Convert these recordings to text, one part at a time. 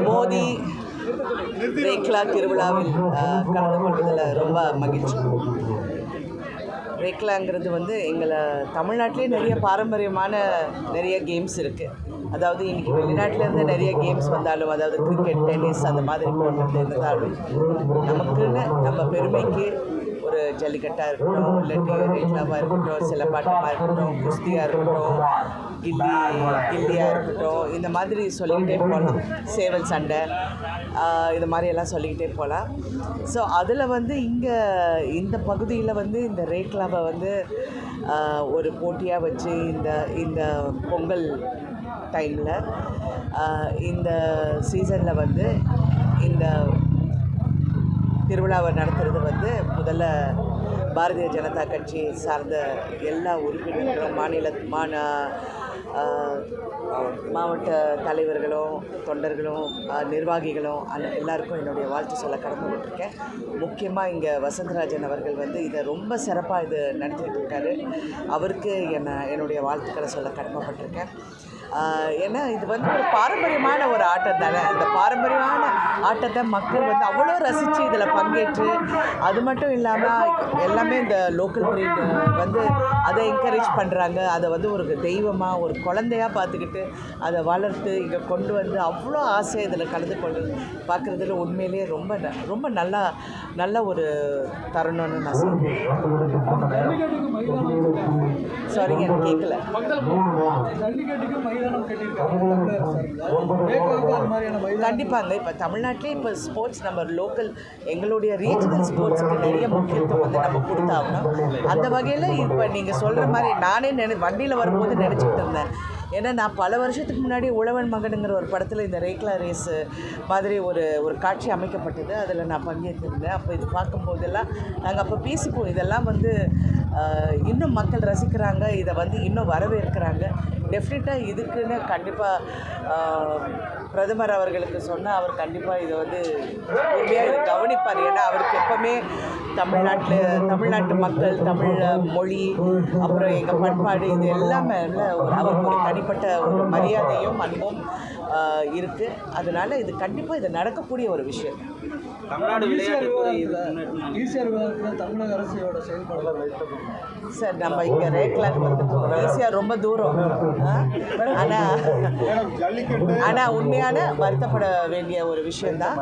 மோதி ரேக்லா திருவிழாவில் கலந்து கொள்வதில் ரொம்ப மகிழ்ச்சி. ரேக்லாங்கிறது வந்து எங்களை தமிழ்நாட்டிலே நிறைய பாரம்பரியமான நிறைய கேம்ஸ் இருக்குது. அதாவது இன்றைக்கி வெளிநாட்டிலேருந்து நிறைய கேம்ஸ் வந்தாலும், அதாவது கிரிக்கெட், டென்னிஸ் அந்த மாதிரி போட்டு இருந்தாலும், நமக்குன்னு நம்ம பெருமைக்கு ஒரு ஜல்லிக்கட்டாக இருக்கட்டும், இல்லாட்டி ரேக்லாவாக இருக்கட்டும், சிலம்பாட்டமாக இருக்கட்டும், குஸ்தியாக இருக்கட்டும், கில்லியாக இருக்கட்டும், இந்த மாதிரி சொல்லிக்கிட்டே போகலாம். சேவல் சண்டை இது மாதிரியெல்லாம் சொல்லிக்கிட்டே போகலாம். ஸோ அதில் வந்து இங்கே இந்த பகுதியில் வந்து இந்த ரேக்லாவை வந்து ஒரு போட்டியாக வச்சு இந்த பொங்கல் டைமில் இந்த சீசனில் வந்து இந்த திருவிழாவை நடத்துறது வந்து முதல்ல பாரதிய ஜனதா கட்சி சார்ந்த எல்லா உறுப்பினர்களும் மாவட்ட தலைவர்களும் தொண்டர்களும் நிர்வாகிகளும் எல்லாருக்கும் என்னுடைய வாழ்த்து சொல்ல கடமைப்பட்டிருக்கேன். முக்கியமாக இங்கே வசந்தராஜன் அவர்கள் வந்து இதை ரொம்ப சிறப்பாக இது நடத்திட்டு இருக்காரு. அவருக்கு என்னுடைய வாழ்த்துக்களை சொல்ல கடமைப்பட்டிருக்கேன். ஏன்னா இது வந்து ஒரு பாரம்பரியமான ஒரு ஆட்டம் தானே. அந்த பாரம்பரியமான ஆட்டத்தை மக்கள் வந்து அவ்வளோ ரசித்து இதில் பங்கேற்று, அது மட்டும் இல்லாமல் எல்லாமே இந்த லோக்கல் பிரீட் வந்து அதை என்கரேஜ் பண்ணுறாங்க. அதை வந்து ஒரு தெய்வமாக ஒரு குழந்தையாக பார்த்துக்கிட்டு அதை வளர்த்து இங்கே கொண்டு வந்து அவ்வளோ ஆசை இதில் கலந்து கொண்டு பார்க்குறதுல உண்மையிலேயே ரொம்ப நல்ல ஒரு தருணம்னு நான் சொல்லுவேன். சாரிங்க, எனக்கு கேட்கல. கண்டிப்பாங்க. இப்போ தமிழ்நாட்டிலே இப்போ ஸ்போர்ட்ஸ் நம்ம லோக்கல் எங்களுடைய ரீஜனல் ஸ்போர்ட்ஸுக்கு நிறைய முக்கியத்துவம் வந்து நம்ம கொடுத்தாகணும். அந்த வகையில் இப்போ நீங்கள் சொல்கிற மாதிரி நானே வண்டியில் வரும்போது நினச்சிக்கிட்டு இருந்தேன். ஏன்னா நான் பல வருஷத்துக்கு முன்னாடி உழவன் மகனுங்கிற ஒரு படத்தில் இந்த ரேக்லா ரேஸு மாதிரி ஒரு காட்சி அமைக்கப்பட்டது. அதில் நான் பங்கேற்றிருந்தேன். அப்போ இது பார்க்கும்போதெல்லாம் நாங்கள் அப்போ பேசிப்போம், இதெல்லாம் வந்து இன்னும் மக்கள் ரசிக்கிறாங்க, இதை வந்து இன்னும் வரவேற்கிறாங்க. டெஃபினட்டாக இதுக்குன்னு கண்டிப்பாக பிரதமர் அவர்களுக்கு சொன்னால் அவர் கண்டிப்பாக இதை வந்து உண்மையாக இதை கவனிப்பார். ஏன்னா அவருக்கு எப்போவுமே தமிழ்நாட்டு மக்கள், தமிழ் மொழி, அப்புறம் எங்கள் பண்பாடு, இது எல்லாமே அவருக்கு ஒரு தனிப்பட்ட ஒரு மரியாதையும் அன்பும் இருக்குது. அதனால் இது கண்டிப்பாக இது நடக்கக்கூடிய ஒரு விஷயம். தமிழக அரசோட செயல்பாடு சார், நம்ம இங்கே ரேக்லாக்கு வந்துட்டோம். ஈஸியாக ரொம்ப தூரம். ஆனால் உண்மையான வருத்தப்பட வேண்டிய ஒரு விஷயந்தான்.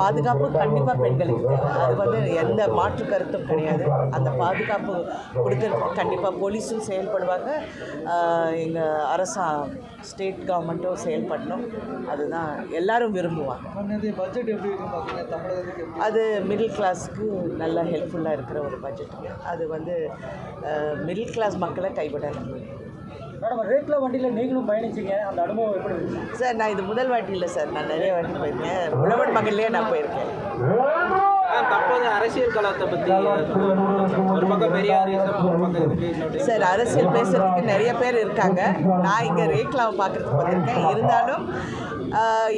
பாதுகாப்பு கண்டிப்பாக பெண்களுக்கு தேவை. அது வந்து எந்த மாற்று கருத்தும் கிடையாது. அந்த பாதுகாப்பு கொடுக்கறதுக்கு கண்டிப்பாக போலீஸும் செயல்படுவாங்க, எங்கள் ஸ்டேட் கவர்மெண்ட்டும் செயல்படணும். அதுதான் எல்லாரும் விரும்புவாங்க. பட்ஜெட் எப்படி தமிழகத்துக்கு? அது மிடில் கிளாஸுக்கு நல்லா ஹெல்ப்ஃபுல்லாக இருக்கிற ஒரு பட்ஜெட்டுங்க. அது வந்து மிடில் கிளாஸ் மக்களை கைவிடலை. மேடம், ரேக்லா வண்டியில் நீங்களும் பயணிச்சிங்க, அந்த அனுபவம் எப்படி இருக்கு சார்? நான் இது முதல் வாட்டி இல்லை சார், நான் நிறைய வாட்டி போயிருக்கேன். உழவன் மகன்லேயே நான் போயிருக்கேன். தற்போது அரசியல் களத்தை பற்றி ஒரு பக்கம் பெரியார் சார், அரசியல் பேசுகிறதுக்கு நிறைய பேர் இருக்காங்க. நான் இங்கே ரேக்லாவை பார்க்குறதுக்கு வந்திருக்கேன். இருந்தாலும்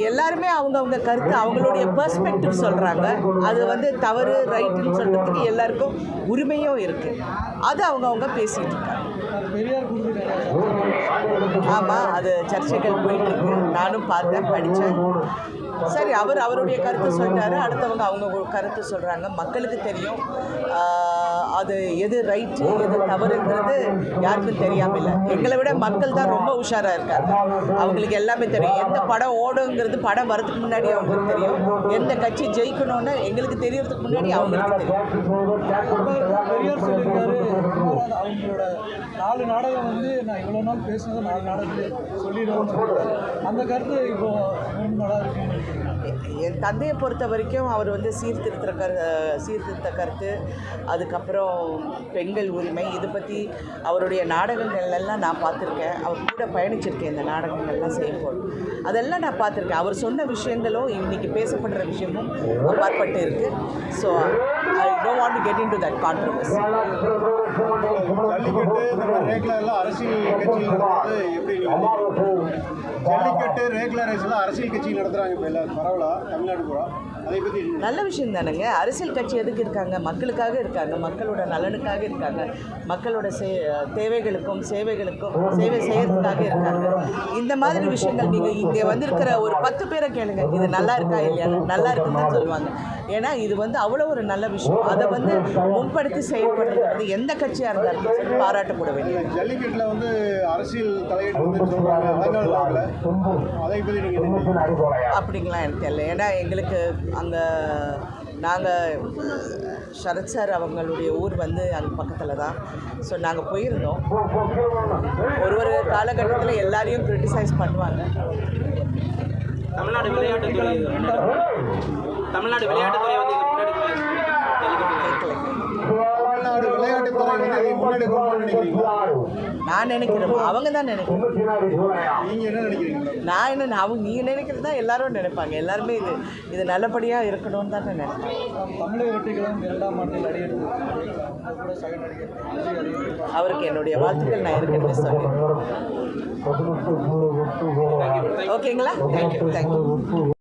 எல்லாருமே அவங்கவுங்க கருத்து, அவங்களுடைய பெர்ஸ்பெக்டிவ் சொல்கிறாங்க. அது வந்து தவறு ரைட்டுன்னு சொல்கிறதுக்கு எல்லாருக்கும் உரிமையும் இருக்குது. அது அவங்கவுங்க பேசிகிட்டு இருக்காங்க. ஆமாம், அது சர்ச்சைகள் போயிட்டுருக்கு. நானும் பார்த்தேன், படித்தேன். சரி, அவருடைய கருத்து சொல்லிட்டாரு, அடுத்தவங்க அவங்க கருத்து சொல்கிறாங்க. மக்களுக்கு தெரியும் அது எது ரைட்டு எது தவறுங்கிறது யாருக்கும் தெரியாமல் இல்லை. எங்களை விட மக்கள் தான் ரொம்ப உஷாராக இருக்காங்க. அவங்களுக்கு எல்லாமே தெரியும். எந்த படம் ஓடுங்கிறது படம் வரதுக்கு முன்னாடி அவங்களுக்கு தெரியும். எந்த கட்சி ஜெயிக்கணும்னு எங்களுக்கு தெரியறதுக்கு முன்னாடி அவங்களுக்கு தெரியும். பெரியார் சொல்லியிருக்காரு, அவங்களோட 4 நாடகம் வந்து நான் இவ்வளோ நாள் பேசுனது 4 நாடகத்தில் சொல்லிடுவோம். அந்த கருத்து இப்போ நல்லா இருக்குன்னு என் தந்தையை பொறுத்த வரைக்கும் அவர் வந்து சீர்திருத்த கருத்து, அதுக்கப்புறம் பெண்கள் உரிமை, இது பற்றி அவருடைய நாடகங்கள்லாம் நான் பார்த்துருக்கேன். அவர் கூட பயணிச்சிருக்கேன். இந்த நாடகங்கள்லாம் செய்யும்போது அதெல்லாம் நான் பார்த்துருக்கேன். அவர் சொன்ன விஷயங்களும் இன்றைக்கி பேசப்படுற விஷயமும் அப்பாற்பட்டு இருக்குது. So I don't want to get into that controversy. Jallikattu rekla ரேஸ்லாம் அரசியல் கட்சி நடத்துகிறாங்க. இப்போ எல்லாம் பரவலாக தமிழ்நாடு பூரா நல்ல விஷயம் தானேங்க. அரசியல் கட்சி எதுக்கு இருக்காங்க? மக்களுக்காக இருக்காங்க, மக்களோட நலனுக்காக இருக்காங்க, மக்களோட தேவைகளுக்கும் சேவைகளுக்கும் சேவை செய்யறதுக்காக இருக்காங்க. இந்த மாதிரி விஷயங்கள் நீங்கள் இங்கே வந்திருக்கிற ஒரு 10 பேரை கேளுங்க, இது நல்லா இருக்கா இல்லையா, நல்லா இருக்குன்னு தான் சொல்லுவாங்க. ஏன்னா இது வந்து அவ்வளோ ஒரு நல்ல விஷயம். அதை வந்து முன்படுத்தி செயல்படுறது வந்து எந்த கட்சியாக இருந்தாலும் பாராட்டப்பட வேண்டியது. ஜல்லிக்கட்டில் வந்து அரசியல் தலையீடு சொல்கிறாங்க, அதை பற்றி நீங்கள் அப்படிங்களாம் எனக்கு தெரியல. ஏன்னா எங்களுக்கு அங்கே நாங்கள் சரத் சார் அவங்களுடைய ஊர் வந்து அங்கே பக்கத்தில் தான். ஸோ நாங்கள் போயிருந்தோம். ஒரு காலகட்டத்தில் எல்லாரையும் கிரிட்டிசைஸ் பண்ணுவாங்க. தமிழ்நாடு விளையாட்டுத்துறை வந்து இது முன்னெடுத்து தமிழ்நாடு விளையாட்டுத்துறை வந்து இதை முன்னெடுக்கணும்னு நினைக்கிறீங்களா? நான் நினைக்கிறேன், அவங்க தான் நினைக்கிறேன். நீங்கள் என்ன நினைக்கிறீங்க? நான் என்ன, அவங்க நீங்கள் நினைக்கிறது தான் எல்லாரும் நினைப்பாங்க. எல்லாருமே இது நல்லபடியாக இருக்கணும்னு தான் நான் நினைப்பேன். தமிழக வெற்றிகளும் 2ஆம் ஆண்டில் அடியெடுத்து கூட சக நடிகர் விஜய் அறிவிப்பு. அவருக்கு என்னுடைய வாழ்த்துக்கள் நான் ஏற்கனவே சொன்னேன். ஓகேங்களா? தேங்க்யூ.